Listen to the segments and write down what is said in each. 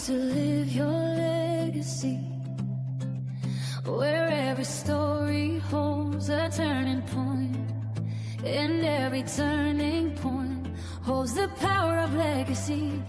to live your legacy, where every story holds a turning point, and every turning point holds the power of legacy.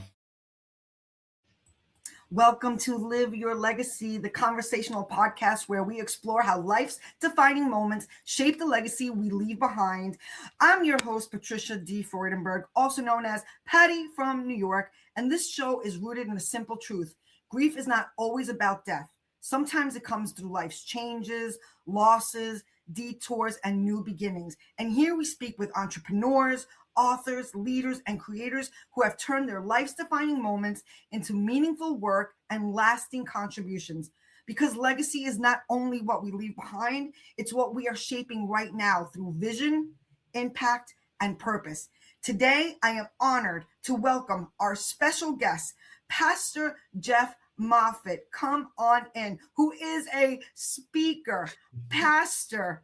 Welcome to Live Your Legacy, the conversational podcast where we explore how life's defining moments shape the legacy we leave behind. I'm your host, Patricia D. Freudenberg, also known as Patty from New York, and this show is rooted in a simple truth. Grief is not always about death. Sometimes it comes through life's changes, losses, detours, and new beginnings. And here we speak with entrepreneurs, authors, leaders, and creators who have turned their life's defining moments into meaningful work and lasting contributions. Because legacy is not only what we leave behind, it's what we are shaping right now through vision, impact, and purpose. Today, I am honored to welcome our special guest, Pastor Jeff Moffett. Come on in, who is a speaker, pastor,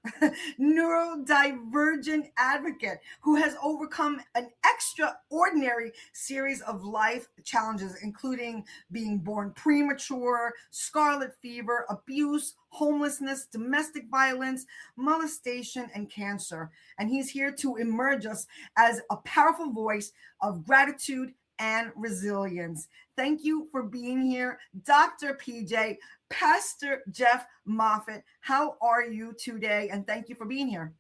neurodivergent advocate who has overcome an extraordinary series of life challenges, including being born premature, scarlet fever, abuse, homelessness, domestic violence, molestation, and cancer. And he's here to emerge us as a powerful voice of gratitude and resilience. Thank you for being here, Dr. PJ, Pastor Jeff Moffett. How are you today? And thank you for being here.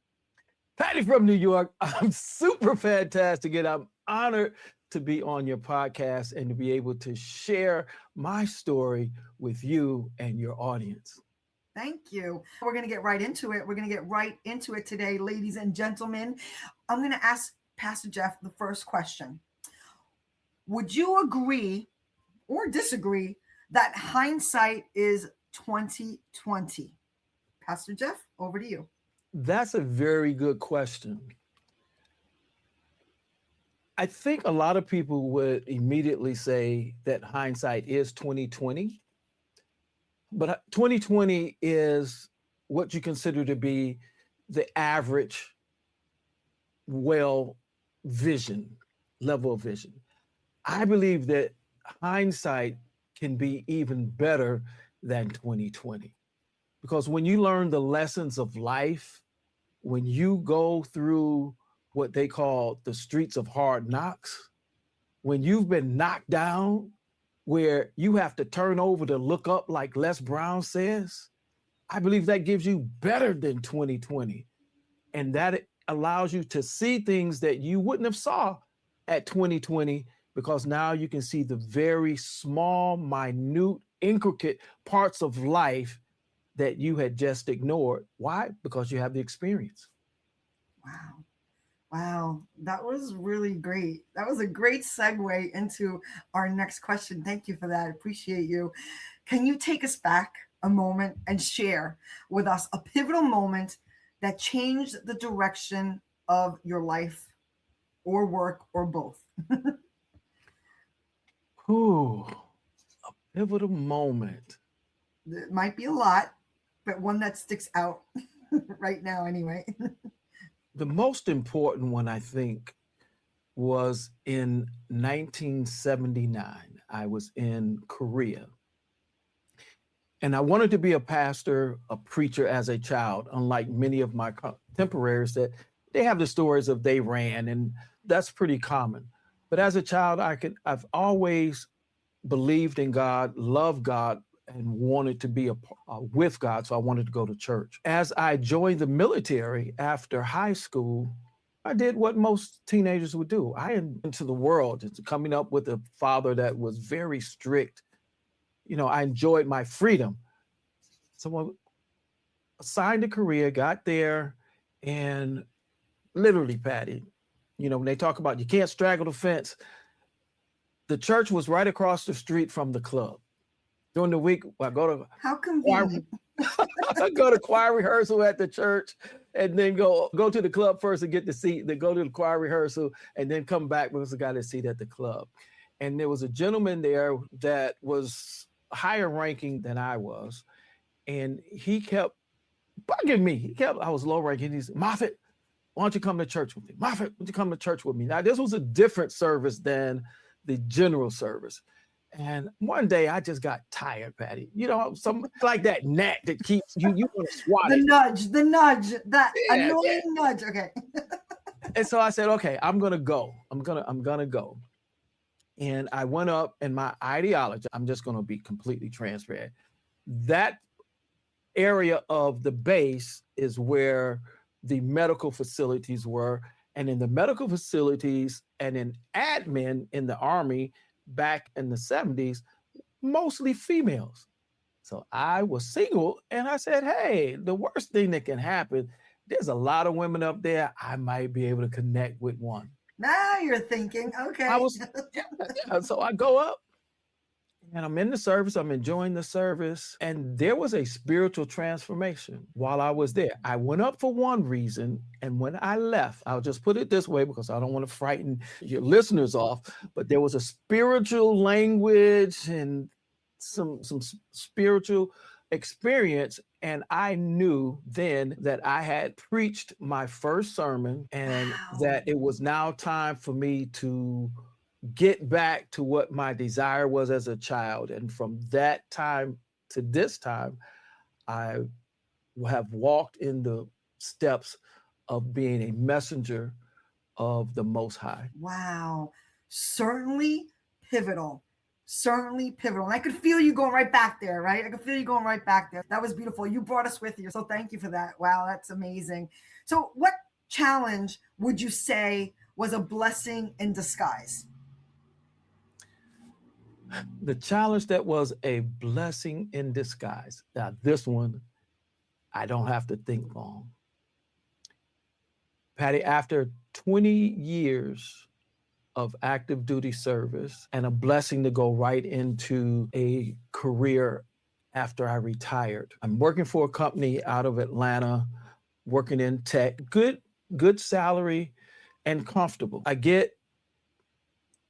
Patty from New York. I'm super fantastic, and I'm honored to be on your podcast and to be able to share my story with you and your audience. Thank you. We're going to get right into it. Today, ladies and gentlemen. I'm going to ask Pastor Jeff the first question. Would you agree or disagree that hindsight is 20/20? Pastor Jeff, over to you. That's a very good question. I think a lot of people would immediately say that hindsight is 20/20, but 20/20 is what you consider to be the average level of vision. I believe that hindsight can be even better than 20/20, because when you learn the lessons of life, when you go through what they call the streets of hard knocks, when you've been knocked down, where you have to turn over to look up, like Les Brown says, I believe that gives you better than 20/20. And that allows you to see things that you wouldn't have saw at 20/20, because now you can see the very small, minute, intricate parts of life that you had just ignored. Why? Because you have the experience. Wow. That was really great. That was a great segue into our next question. Thank you for that. I appreciate you. Can you take us back a moment and share with us a pivotal moment that changed the direction of your life or work or both? Ooh, a pivotal moment. It might be a lot, but one that sticks out right now anyway. The most important one, I think, was in 1979. I was in Korea. And I wanted to be a pastor, a preacher as a child, unlike many of my contemporaries that they have the stories of they ran, and that's pretty common. But as a child, I've always believed in God, loved God, and wanted to be with God, so I wanted to go to church. As I joined the military after high school, I did what most teenagers would do. I went into the world, coming up with a father that was very strict. You know, I enjoyed my freedom. So I assigned to Korea, got there, and literally, Patty, you know, when they talk about you can't straddle the fence, the church was right across the street from the club. During the week, I go to I go to choir rehearsal at the church, and then go to the club first and get the seat, then go to the choir rehearsal, and then come back because I got a seat at the club. And there was a gentleman there that was higher ranking than I was, and he kept bugging me. I was low ranking. He said, Moffett, why don't you come to church with me? Moffett, why don't you come to church with me? Now, this was a different service than the general service. And one day I just got tired, Patty. You know, some like that gnat that keeps you want to swat The it. nudge, that Yeah, annoying nudge. Okay. And so I said, okay, I'm gonna go. I'm gonna go. And I went up, and my ideology, I'm just gonna be completely transparent. That area of the base is where the medical facilities were. And in the medical facilities and in admin in the Army back in the 70s, mostly females. So I was single, and I said, hey, the worst thing that can happen, there's a lot of women up there. I might be able to connect with one. Now you're thinking, okay. I was, yeah. So I go up, and I'm in the service. I'm enjoying the service. And there was a spiritual transformation while I was there. I went up for one reason. And when I left, I'll just put it this way because I don't want to frighten your listeners off, but there was a spiritual language and some spiritual experience. And I knew then that I had preached my first sermon and that it was now time for me to get back to what my desire was as a child. And from that time to this time, I have walked in the steps of being a messenger of the Most High. Wow. Certainly pivotal. Certainly pivotal. And I could feel you going right back there, right? I could feel you going right back there. That was beautiful. You brought us with you. So thank you for that. Wow, that's amazing. So what challenge would you say was a blessing in disguise? The challenge that was a blessing in disguise. Now, this one, I don't have to think long. Patty, after 20 years of active duty service and a blessing to go right into a career after I retired, I'm working for a company out of Atlanta, working in tech, good salary and comfortable. I get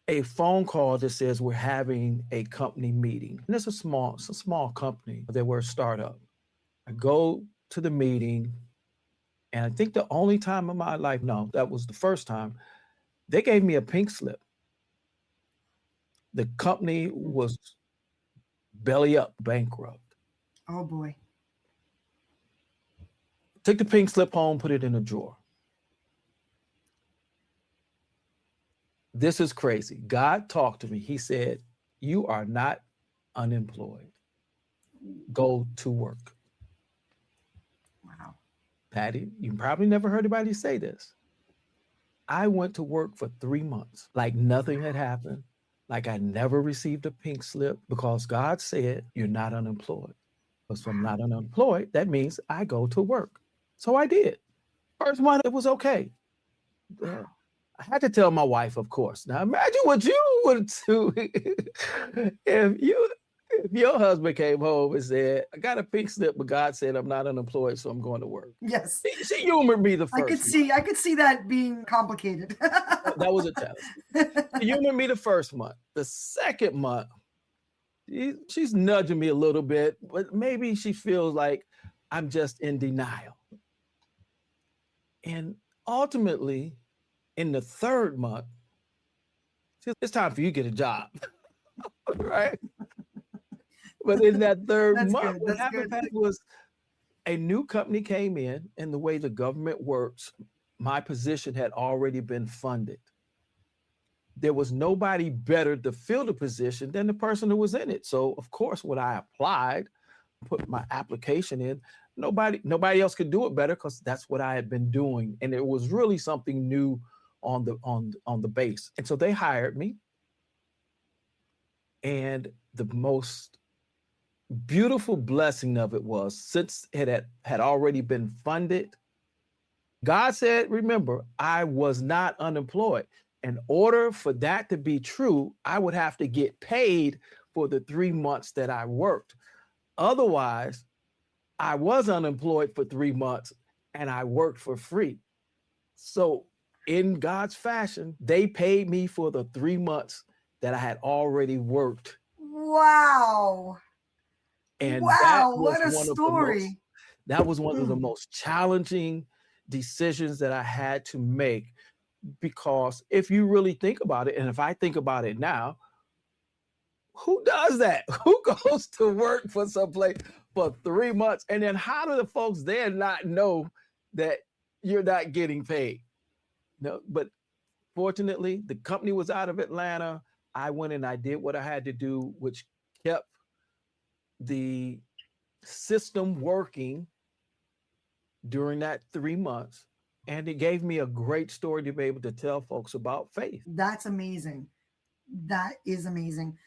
a phone call that says we're having a company meeting. And it's a small company. They were a startup. I go to the meeting, and I think the only time in my life, no, that was the first time, they gave me a pink slip. The company was belly up, bankrupt. Oh boy. Took the pink slip home, put it in a drawer. This is crazy. God talked to me. He said, you are not unemployed. Go to work. Wow. Patty, you probably never heard anybody say this. I went to work for 3 months, like nothing had happened, like I never received a pink slip, because God said, you're not unemployed. Because if I'm not unemployed, that means I go to work. So I did. First month, it was okay. I had to tell my wife, of course. Now imagine what you would do if your husband came home and said, I got a pink slip, but God said I'm not unemployed, so I'm going to work. Yes. She humored me the first month. I could see that being complicated. That was a challenge. She humored me the first month. The second month, she's nudging me a little bit, but maybe she feels like I'm just in denial. And ultimately, in the third month, it's time for you to get a job, right? But in that third month, what happened was a new company came in, and the way the government works, my position had already been funded. There was nobody better to fill the position than the person who was in it. So, of course, when I applied, put my application in, nobody else could do it better because that's what I had been doing. And it was really something new on the base. And so they hired me. And the most beautiful blessing of it was, since it had already been funded, God said, remember, I was not unemployed. In order for that to be true, I would have to get paid for the 3 months that I worked. Otherwise, I was unemployed for 3 months and I worked for free. So in God's fashion, they paid me for the 3 months that I had already worked. Wow. And wow, what a story. That was one of the most challenging decisions that I had to make, because if you really think about it, and if I think about it now, who does that? Who goes to work for some place for 3 months? And then how do the folks there not know that you're not getting paid? No, but fortunately, the company was out of Atlanta. I went and I did what I had to do, which kept the system working during that 3 months. And it gave me a great story to be able to tell folks about faith. That's amazing. That is amazing.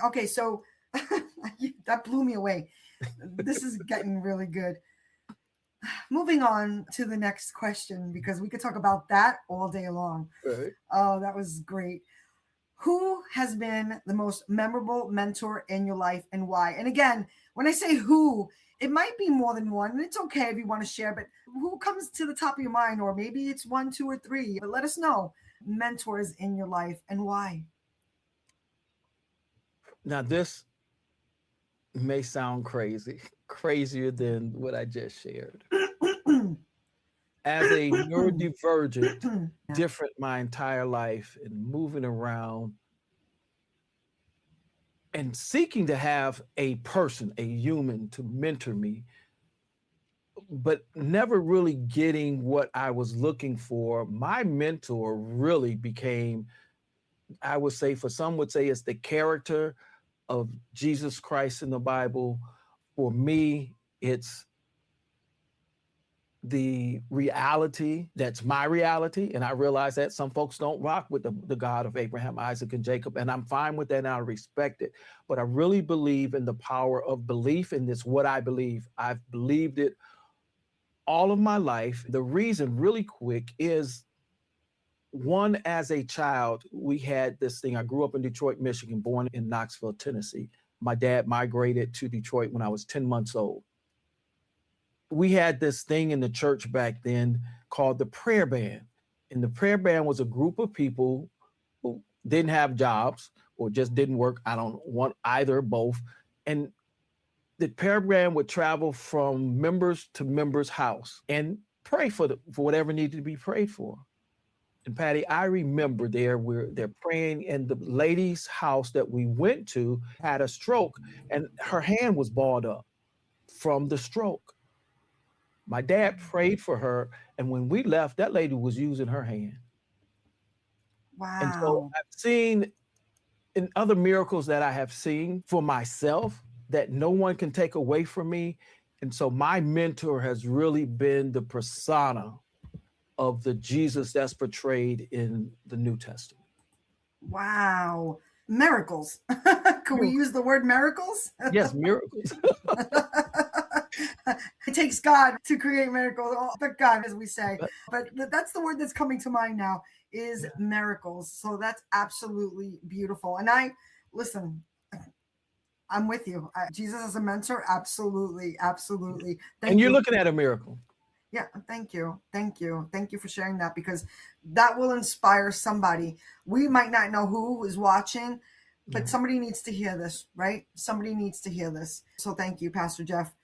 Okay, so that blew me away. This is getting really good. Moving on to the next question, because we could talk about that all day long. Right. Oh, that was great. Who has been the most memorable mentor in your life and why? And again, when I say who, it might be more than one, and it's okay if you want to share, but who comes to the top of your mind? Or maybe it's 1, 2, or 3, but let us know mentors in your life and why. Now, this may sound crazy, crazier than what I just shared. As a neurodivergent, different my entire life and moving around and seeking to have a person, a human to mentor me, but never really getting what I was looking for. My mentor really became, I would say, for some would say, it's the character of Jesus Christ in the Bible. For me, it's the reality that's my reality. And I realize that some folks don't rock with the God of Abraham, Isaac, and Jacob. And I'm fine with that and I respect it. But I really believe in the power of belief, and it's what I believe. I've believed it all of my life. The reason, really quick, is one, as a child, we had this thing. I grew up in Detroit, Michigan, born in Knoxville, Tennessee. My dad migrated to Detroit when I was 10 months old. We had this thing in the church back then called the prayer band. And the prayer band was a group of people who didn't have jobs or just didn't work. I don't want either, both. And the prayer band would travel from members to members' house and pray for whatever needed to be prayed for. And Patty, I remember they're praying, and the lady's house that we went to had a stroke, and her hand was balled up from the stroke. My dad prayed for her, and when we left, that lady was using her hand. Wow. And so I've seen in other miracles that I have seen for myself that no one can take away from me. And so my mentor has really been the persona of the Jesus that's portrayed in the New Testament. Wow. Miracles. Can we use the word miracles? Yes, miracles. It takes God to create miracles. Oh, but God, as we say. But that's the word that's coming to mind now is miracles. So that's absolutely beautiful. And listen, I'm with you. Jesus as a mentor, absolutely, absolutely. And you're looking at a miracle. Yeah, thank you. Thank you. Thank you for sharing that, because that will inspire somebody. We might not know who is watching, but somebody needs to hear this, right? Somebody needs to hear this. So thank you, Pastor Jeff.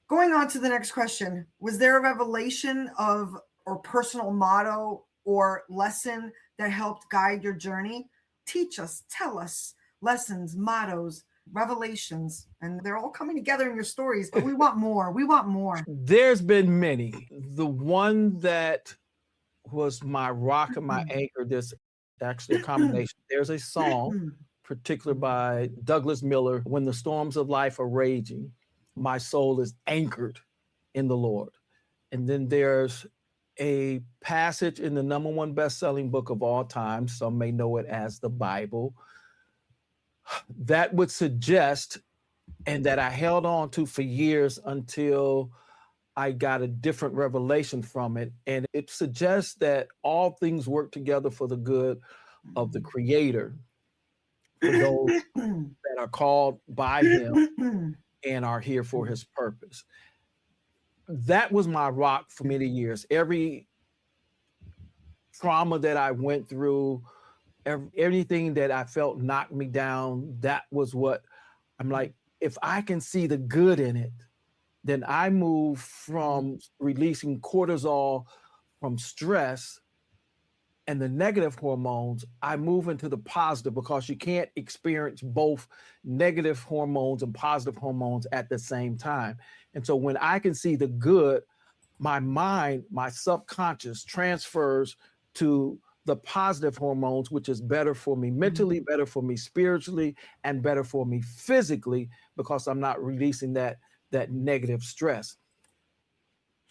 Going on to the next question. Was there a revelation or personal motto or lesson that helped guide your journey? Teach us, tell us lessons, mottos, revelations, and they're all coming together in your stories, but we want more. We want more. There's been many. The one that was my rock and my anchor, this actually a combination. There's a song, particular by Douglas Miller, "When the Storms of Life Are Raging, My Soul is Anchored in the Lord." And then there's a passage in the #1 best-selling book of all time, some may know it as the Bible, that would suggest, and that I held on to for years until I got a different revelation from it. And it suggests that all things work together for the good of the Creator, for those that are called by Him and are here for His purpose. That was my rock for many years. Every trauma that I went through, everything that I felt knocked me down, that was what I'm like, if I can see the good in it, then I move from releasing cortisol from stress and the negative hormones, I move into the positive, because you can't experience both negative hormones and positive hormones at the same time. And so when I can see the good, my mind, my subconscious transfers to the positive hormones, which is better for me mentally, better for me spiritually, and better for me physically, because I'm not releasing that negative stress.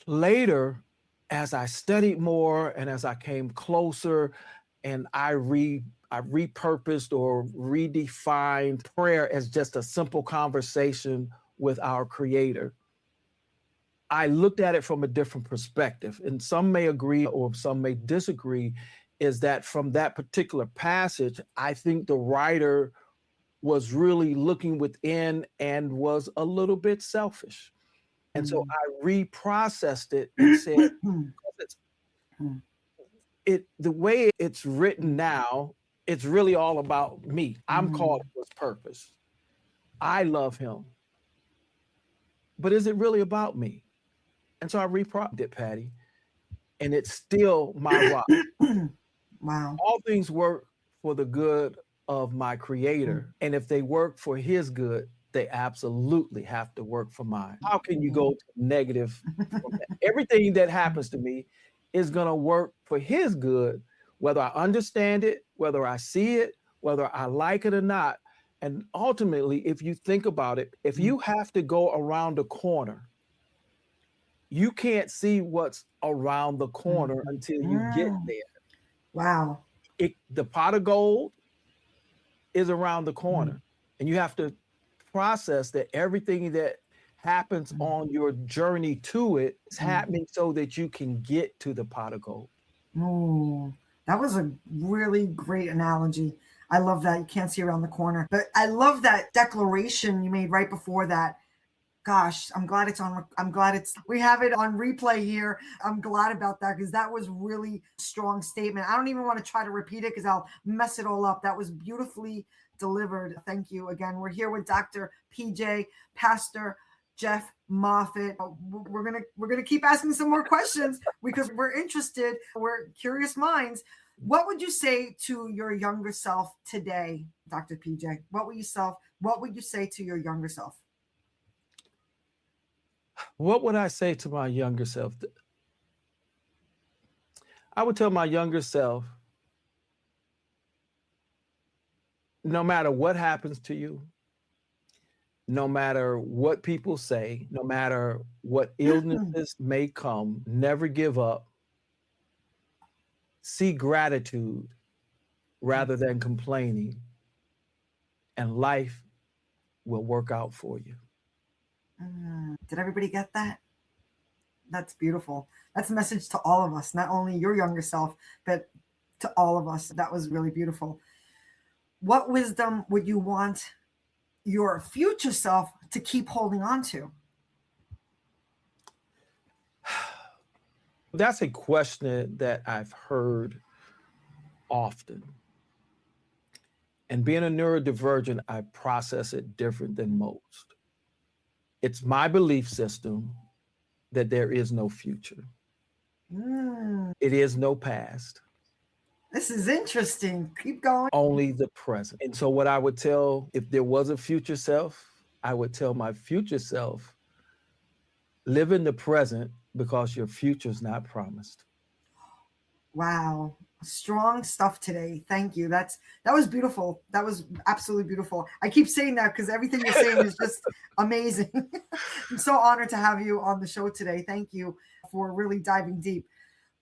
Later, as I studied more and as I came closer, and I repurposed or redefined prayer as just a simple conversation with our Creator, I looked at it from a different perspective. And some may agree or some may disagree, is that from that particular passage, I think the writer was really looking within and was a little bit selfish. And so I reprocessed it and said, the way it's written now, it's really all about me. I'm called for his purpose. I love him. But is it really about me? And so I reprocessed it, Patty, and it's still my rock. Wow. All things work for the good of my Creator. And if they work for his good, they absolutely have to work for mine. How can you go to negative? Everything that happens to me is going to work for his good, whether I understand it, whether I see it, whether I like it or not. And ultimately, if you think about it, if you have to go around a corner, you can't see what's around the corner until you get there. Wow. The pot of gold is around the corner, and you have to process that everything that happens on your journey to it is happening so that you can get to the pot of gold. Oh, that was a really great analogy. I love that. You can't see around the corner. But I love that declaration you made right before that. Gosh, I'm glad we have it on replay here. I'm glad about that, because that was really strong statement. I don't even want to try to repeat it because I'll mess it all up. That was beautifully delivered. Thank you again. We're here with Dr. PJ, Pastor Jeff Moffett. We're gonna keep asking some more questions because we're interested. We're curious minds. What would you say to your younger self today, Dr. PJ? What would you say to your younger self? What would I say to my younger self? I would tell my younger self, no matter what happens to you, no matter what people say, no matter what illnesses may come, never give up. See gratitude rather than complaining, and life will work out for you. Did everybody get that? That's beautiful. That's a message to all of us, not only your younger self, but to all of us. That was really beautiful. What wisdom would you want your future self to keep holding on to? That's a question that I've heard often. And being a neurodivergent, I process it different than most. It's my belief system that there is no future. It is no past. This is interesting. Keep going. Only the present. And so what I would tell, if there was a future self, I would tell my future self, live in the present because your future is not promised. Wow. Strong stuff today. Thank you. That was beautiful. That was absolutely beautiful. I keep saying that because everything you're saying is just amazing. I'm so honored to have you on the show today. Thank you for really diving deep.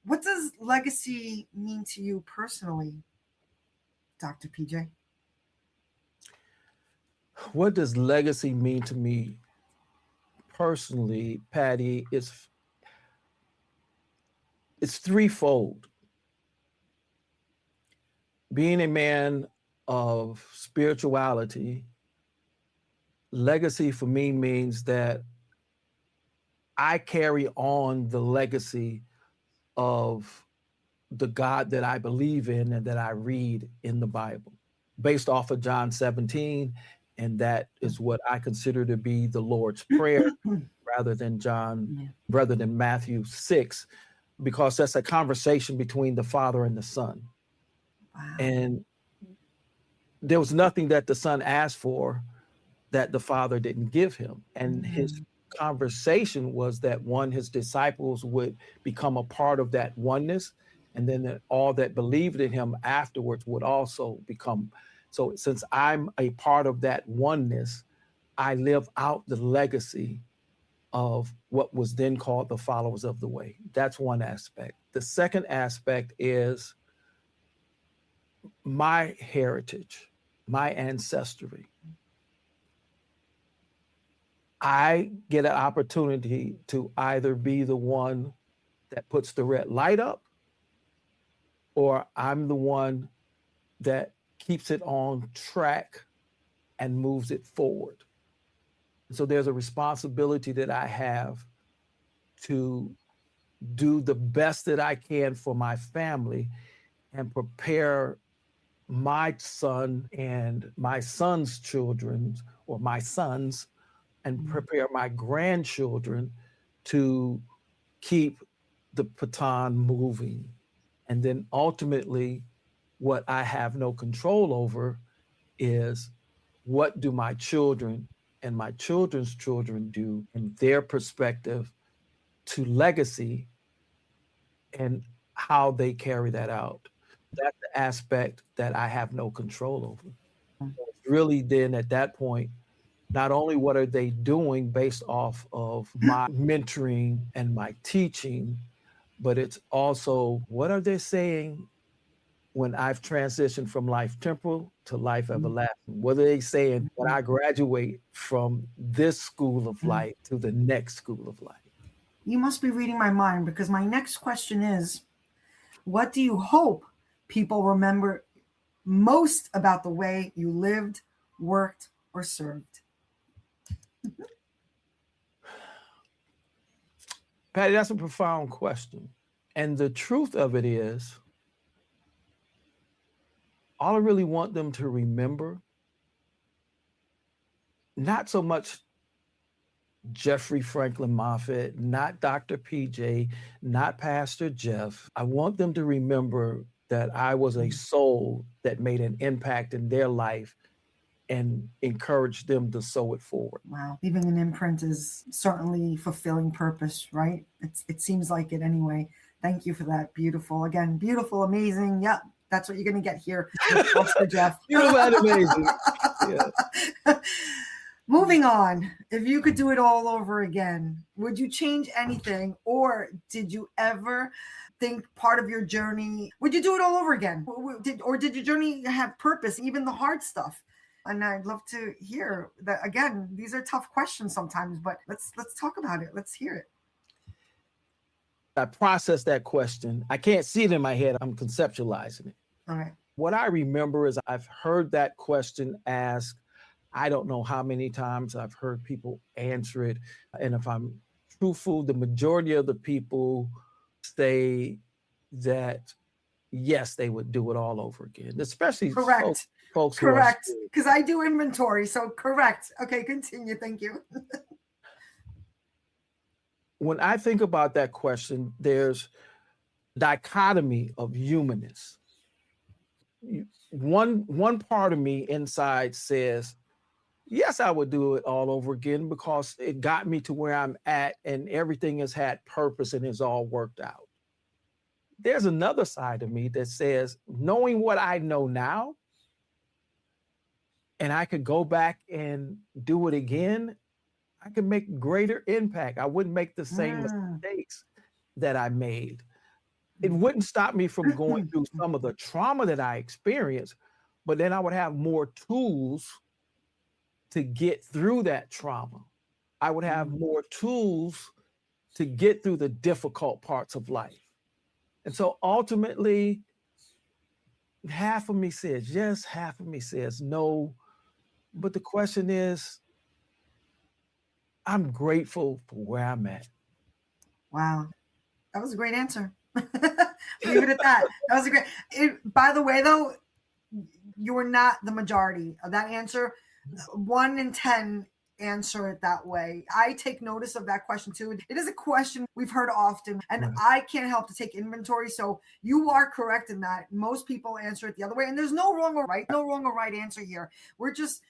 What does legacy mean to you personally, Dr. PJ? What does legacy mean to me personally, Patty? It's threefold. Being a man of spirituality, legacy for me means that I carry on the legacy of the God that I believe in and that I read in the Bible, based off of John 17. And that is what I consider to be the Lord's Prayer rather than Matthew 6. because that's a conversation between the father and the son. Wow. And there was nothing that the son asked for that the father didn't give him. And his conversation was that his disciples would become a part of that oneness. And then that all that believed in him afterwards would also become. So since I'm a part of that oneness, I live out the legacy of what was then called the followers of the way. That's one aspect. The second aspect is my heritage, my ancestry. I get an opportunity to either be the one that puts the red light up, or I'm the one that keeps it on track and moves it forward. So there's a responsibility that I have to do the best that I can for my family and prepare my son and my son's children, or my sons, and prepare my grandchildren to keep the baton moving. And then ultimately, what I have no control over is what do my children and my children's children do in their perspective to legacy and how they carry that out. That's the aspect that I have no control over. So it's really then at that point, not only what are they doing based off of my mentoring and my teaching, but it's also what are they saying when I've transitioned from life temporal to life everlasting? What are they saying when I graduate from this school of life to the next school of life? You must be reading my mind, because my next question is, what do you hope people remember most about the way you lived, worked, or served? Patty, that's a profound question. And the truth of it is, all I really want them to remember, not so much Jeffrey Franklin Moffett, not Dr. PJ, not Pastor Jeff. I want them to remember that I was a soul that made an impact in their life and encouraged them to sow it forward. Wow. Leaving an imprint is certainly fulfilling purpose, right? It seems like it anyway. Thank you for that. Beautiful. Again, beautiful, amazing. Yep. That's what you're going to get here with Pastor Jeff. Beautiful and amazing. Yeah. Moving on, if you could do it all over again, would you change anything? Or did you ever think part of your journey, would you do it all over again? Or did your journey have purpose, even the hard stuff? And I'd love to hear that. Again, these are tough questions sometimes, but let's talk about it. Let's hear it. I processed that question. I can't see it in my head. I'm conceptualizing it. All right. What I remember is I've heard that question asked. I don't know how many times I've heard people answer it. And if I'm truthful, the majority of the people say that, yes, they would do it all over again, especially correct. Folks correct. Because I do inventory. So correct. Okay, continue. Thank you. When I think about that question, there's dichotomy of humanness. One part of me inside says, yes, I would do it all over again because it got me to where I'm at and everything has had purpose and is all worked out. There's another side of me that says, knowing what I know now, and I could go back and do it again, I could make greater impact. I wouldn't make the same mistakes that I made. It wouldn't stop me from going through some of the trauma that I experienced, but then I would have more tools to get through that trauma. I would have more tools to get through the difficult parts of life. And so ultimately, half of me says yes, half of me says no. But the question is, I'm grateful for where I'm at. Wow. That was a great answer. Leave it at that. That was a great. By the way, though, you were not the majority of that answer. 1 in 10 answer it that way. I take notice of that question too. It is a question we've heard often, and I can't help to take inventory. So you are correct in that. Most people answer it the other way, and there's no wrong or right answer here. We're just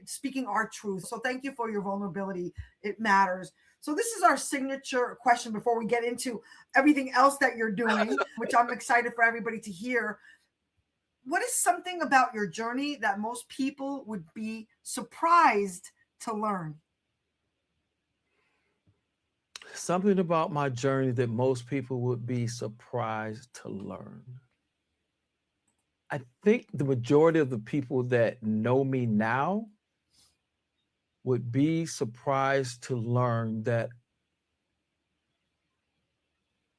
speaking our truth. So thank you for your vulnerability. It matters. So this is our signature question before we get into everything else that you're doing, which I'm excited for everybody to hear. What is something about your journey that most people would be surprised to learn? Something about my journey that most people would be surprised to learn. I think the majority of the people that know me now would be surprised to learn that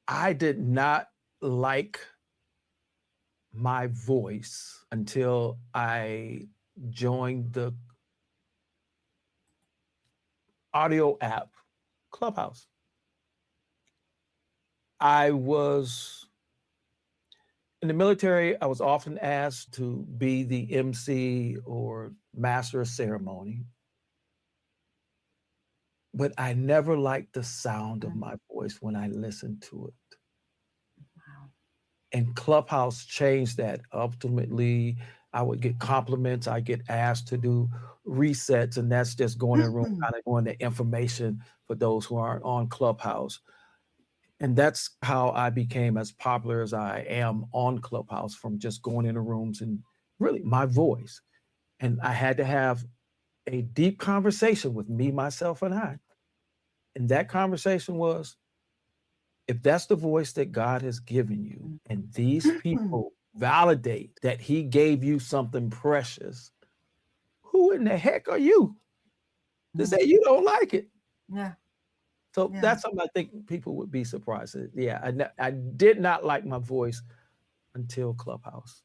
I did not like my voice until I joined the audio app Clubhouse. I was in the military. I was often asked to be the MC or master of ceremony, but I never liked the sound of my voice when I listened to it. Wow. And Clubhouse changed that. Ultimately, I would get compliments. I get asked to do resets, and that's just going in a room, kind of going to information for those who aren't on Clubhouse. And that's how I became as popular as I am on Clubhouse, from just going into rooms and really my voice. And I had to have a deep conversation with me, myself, and I. And that conversation was, if that's the voice that God has given you, and these people validate that he gave you something precious, who in the heck are you to say you don't like it? Yeah. So that's something I think people would be surprised at. Yeah, I did not like my voice until Clubhouse.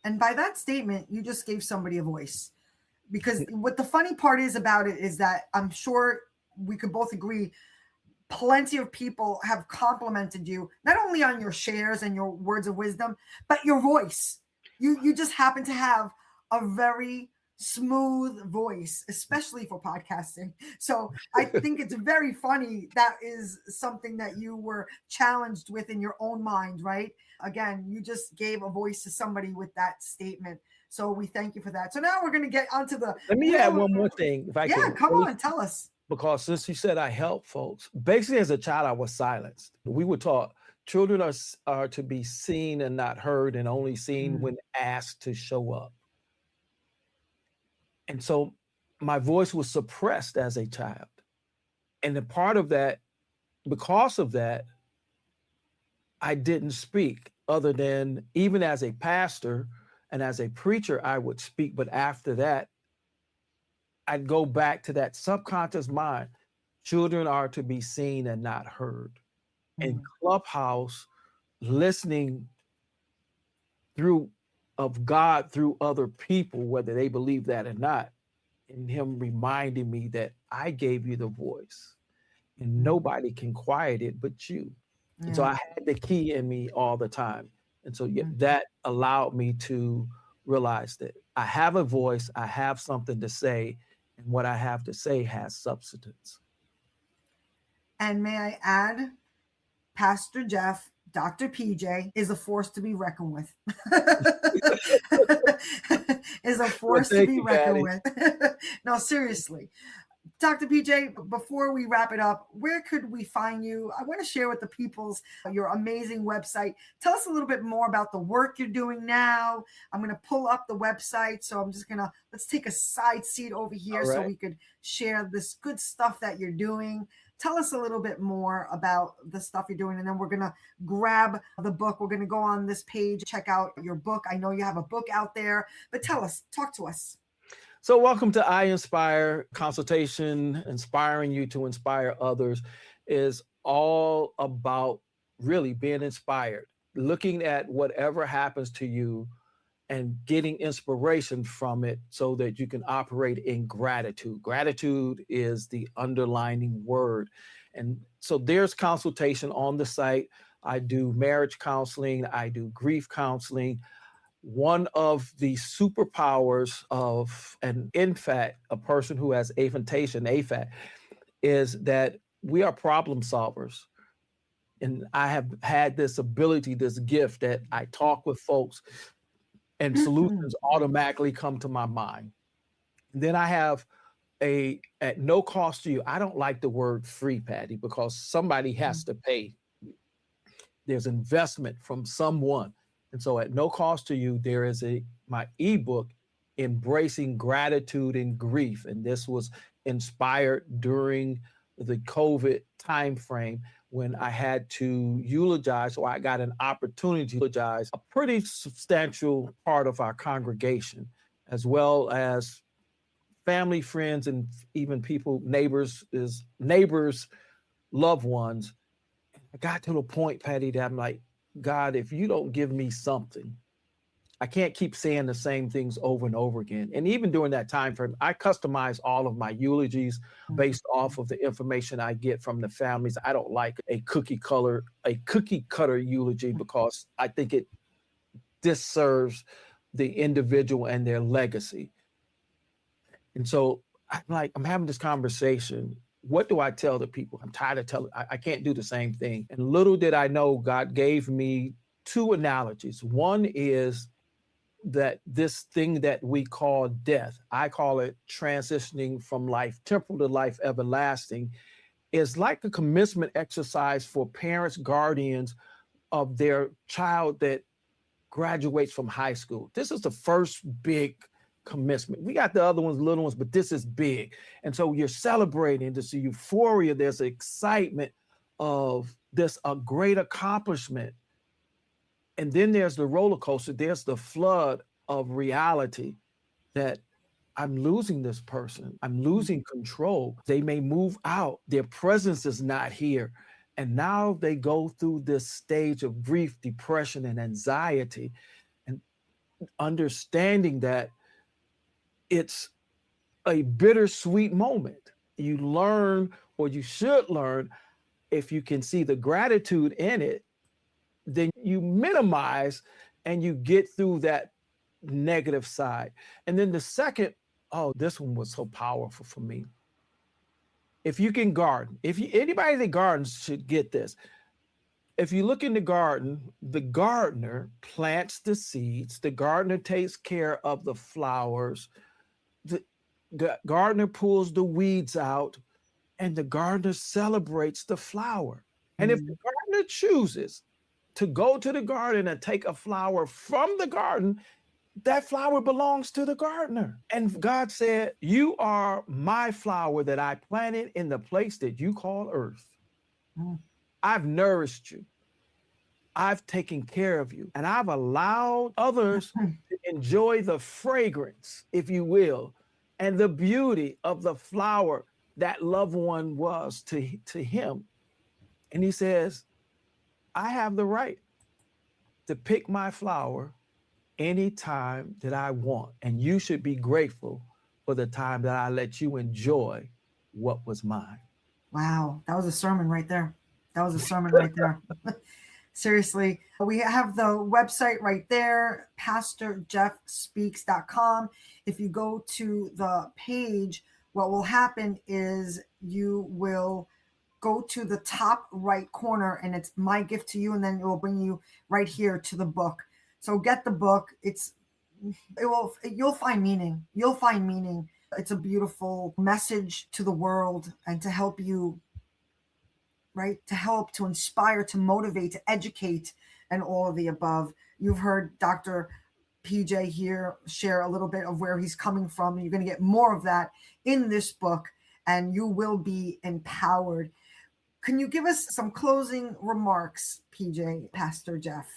And by that statement, you just gave somebody a voice. Because what the funny part is about it is that I'm sure we could both agree, plenty of people have complimented you, not only on your shares and your words of wisdom, but your voice. You just happen to have a very smooth voice, especially for podcasting. So I think it's very funny. That is something that you were challenged with in your own mind, right? Again, you just gave a voice to somebody with that statement. So we thank you for that. So now we're going to get onto the... Let me add one more thing, if I can. Yeah, come on, tell us. Because since you said I help folks, basically as a child, I was silenced. We were taught children are to be seen and not heard, and only seen when asked to show up. And so my voice was suppressed as a child. And a part of that, because of that, I didn't speak, other than even as a pastor and as a preacher, I would speak. But after that, I'd go back to that subconscious mind. Children are to be seen and not heard. And Clubhouse, listening of God through other people, whether they believe that or not, and him reminding me that I gave you the voice and nobody can quiet it but you. And so I had the key in me all the time. And so that allowed me to realize that I have a voice, I have something to say, and what I have to say has substance. And may I add, Pastor Jeff, Dr. PJ, is a force to be reckoned with. Is a force to be reckoned with. No, seriously. Dr. PJ, before we wrap it up, where could we find you? I want to share with the peoples your amazing website. Tell us a little bit more about the work you're doing now. I'm going to pull up the website. So I'm just going to, let's take a side seat over here so we could share this good stuff that you're doing. Tell us a little bit more about the stuff you're doing, and then we're going to grab the book. We're going to go on this page, check out your book. I know you have a book out there, but tell us, talk to us. So welcome to I Inspire. Consultation, inspiring you to inspire others, is all about really being inspired, looking at whatever happens to you and getting inspiration from it so that you can operate in gratitude. Gratitude is the underlining word. And so there's consultation on the site. I do marriage counseling. I do grief counseling. one of the superpowers of, and in fact, a person who has aphantasia, AFAT, is that we are problem solvers. And I have had this ability, this gift that I talk with folks and solutions automatically come to my mind. Then I have at no cost to you. I don't like the word free, Patty, because somebody has to pay. There's investment from someone. And so at no cost to you, there is my ebook, Embracing Gratitude and Grief. And this was inspired during the COVID timeframe when I had to eulogize, or I got an opportunity to eulogize a pretty substantial part of our congregation, as well as family, friends, and even people, neighbors, loved ones. I got to the point, Patty, that I'm like, God, if you don't give me something, I can't keep saying the same things over and over again. And even during that time frame, I customize all of my eulogies based off of the information I get from the families. I don't like a cookie cutter eulogy because I think it disserves the individual and their legacy. And so I'm having this conversation. What do I tell the people? I'm tired of telling, I can't do the same thing. And little did I know, God gave me two analogies. One is that this thing that we call death, I call it transitioning from life temporal to life everlasting, is like a commencement exercise for parents, guardians of their child that graduates from high school. This is the first big commencement. We got the other ones, little ones, but this is big. And so you're celebrating this euphoria, there's excitement of this, a great accomplishment. And then there's the roller coaster, there's the flood of reality that I'm losing this person, I'm losing control. They may move out, their presence is not here. And now they go through this stage of grief, depression, and anxiety, and understanding that it's a bittersweet moment. You learn, or you should learn, if you can see the gratitude in it, then you minimize and you get through that negative side. And then the second, this one was so powerful for me. If you can garden, anybody that gardens should get this. If you look in the garden, the gardener plants the seeds, the gardener takes care of the flowers, the gardener pulls the weeds out, and the gardener celebrates the flower. And if the gardener chooses to go to the garden and take a flower from the garden, that flower belongs to the gardener. And God said, you are my flower that I planted in the place that you call earth. I've nourished you. I've taken care of you. And I've allowed others to enjoy the fragrance, if you will, and the beauty of the flower that loved one was to him. And he says, I have the right to pick my flower anytime that I want. And you should be grateful for the time that I let you enjoy what was mine. Wow, that was a sermon right there. Seriously, we have the website right there, pastorjeffspeaks.com. If you go to the page, what will happen is you will go to the top right corner and it's my gift to you, and then it will bring you right here to the book. So get the book. You'll find meaning. It's a beautiful message to the world and to help you, right? To help, to inspire, to motivate, to educate, and all of the above. You've heard Dr. PJ here share a little bit of where he's coming from. You're going to get more of that in this book, and you will be empowered. Can you give us some closing remarks, PJ, Pastor Jeff?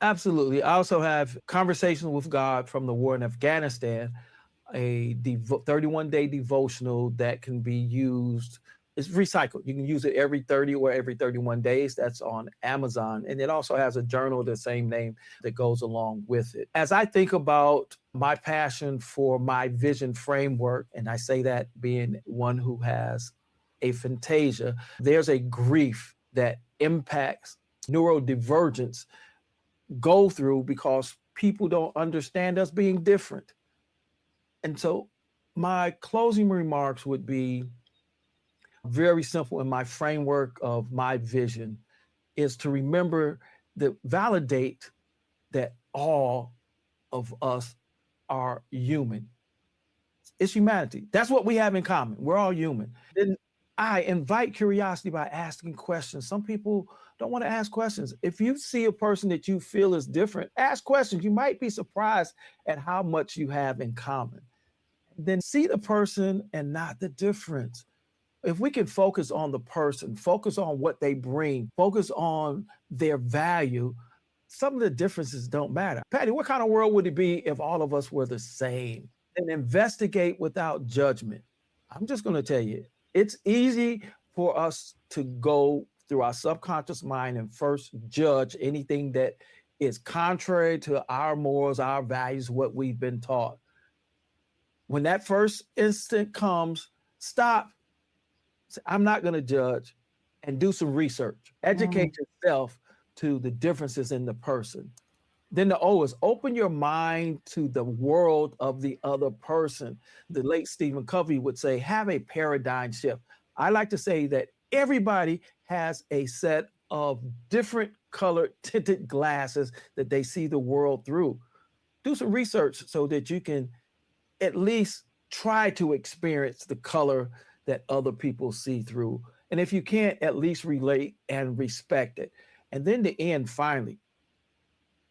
Absolutely. I also have Conversations with God from the War in Afghanistan, a 31-day devotional that can be used. It's recycled. You can use it every 30 or every 31 days. That's on Amazon. And it also has a journal of the same name that goes along with it. As I think about my passion for my vision framework, and I say that being one who has aphantasia, there's a grief that impacts neurodivergence go through because people don't understand us being different. And so my closing remarks would be very simple, and my framework of my vision is to remember to validate that all of us are human. It's humanity. That's what we have in common. We're all human. Then I invite curiosity by asking questions. Some people don't want to ask questions. If you see a person that you feel is different, ask questions. You might be surprised at how much you have in common. Then see the person and not the difference. If we can focus on the person, focus on what they bring, focus on their value, some of the differences don't matter. Patty, what kind of world would it be if all of us were the same? And investigate without judgment. I'm just going to tell you, it's easy for us to go through our subconscious mind and first judge anything that is contrary to our morals, our values, what we've been taught. When that first instant comes, stop. Say, I'm not going to judge, and do some research. Educate yourself to the differences in the person. Then the O is open your mind to the world of the other person. The late Stephen Covey would say, have a paradigm shift. I like to say that everybody has a set of different colored tinted glasses that they see the world through. Do some research so that you can at least try to experience the color that other people see through. And if you can't, at least relate and respect it. And then the end, finally,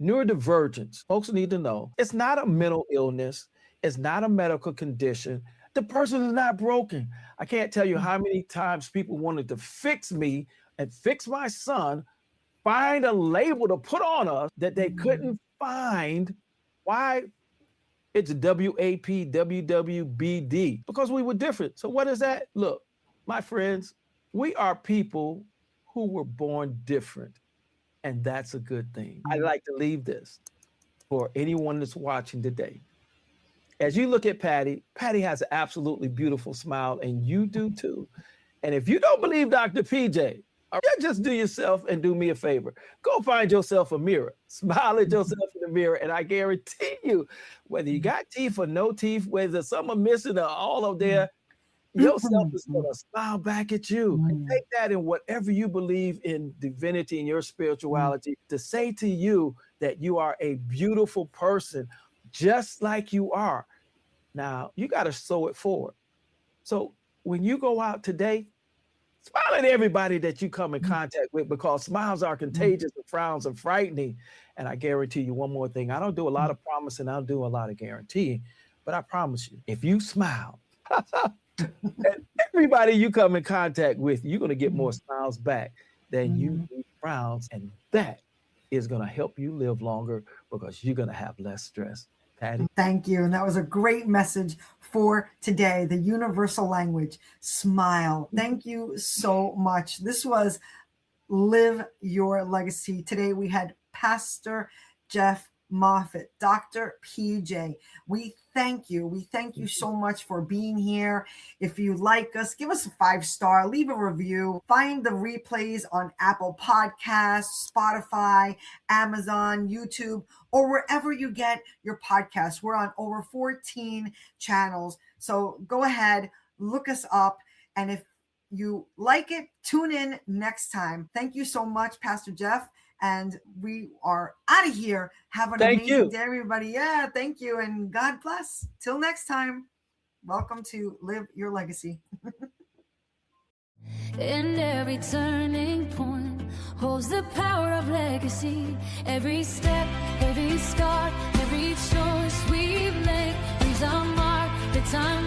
neurodivergence. Folks need to know it's not a mental illness. It's not a medical condition. The person is not broken. I can't tell you how many times people wanted to fix me and fix my son, find a label to put on us that they couldn't find. Why? It's WAP, WWBD, because we were different. So what is that? Look, my friends, we are people who were born different. And that's a good thing. I'd like to leave this for anyone that's watching today. As you look at Patty, Patty has an absolutely beautiful smile, and you do too. And if you don't believe Dr. PJ, just do yourself and do me a favor. Go find yourself a mirror. Smile at yourself in the mirror, and I guarantee you, whether you got teeth or no teeth, whether some are missing or all of there, yourself is going to smile back at you. And take that in whatever you believe in divinity and your spirituality to say to you that you are a beautiful person, just like you are. Now, you got to sow it forward. So when you go out today, smile at everybody that you come in contact with, because smiles are contagious and frowns are frightening. And I guarantee you one more thing. I don't do a lot of promising. I'll do a lot of guaranteeing. But I promise you, if you smile, and everybody you come in contact with, you're going to get more smiles back than you do frowns. And that is going to help you live longer because you're going to have less stress. Patty? Thank you. And that was a great message for today. The universal language, smile. Thank you so much. This was Live Your Legacy. Today we had Pastor Jeff Moffett, Dr. PJ. We thank you. We thank you so much for being here. If you like us, give us a 5-star, leave a review. Find the replays on Apple Podcasts, Spotify, Amazon, YouTube, or wherever you get your podcasts. We're on over 14 channels. So go ahead, look us up. And if you like it, tune in next time. Thank you so much, Pastor Jeff. And we are out of here. Have an amazing day, everybody. Yeah, thank you. And God bless. Till next time. Welcome to Live Your Legacy. And every turning point holds the power of legacy. Every step, every scar, every choice we make leaves our mark. The time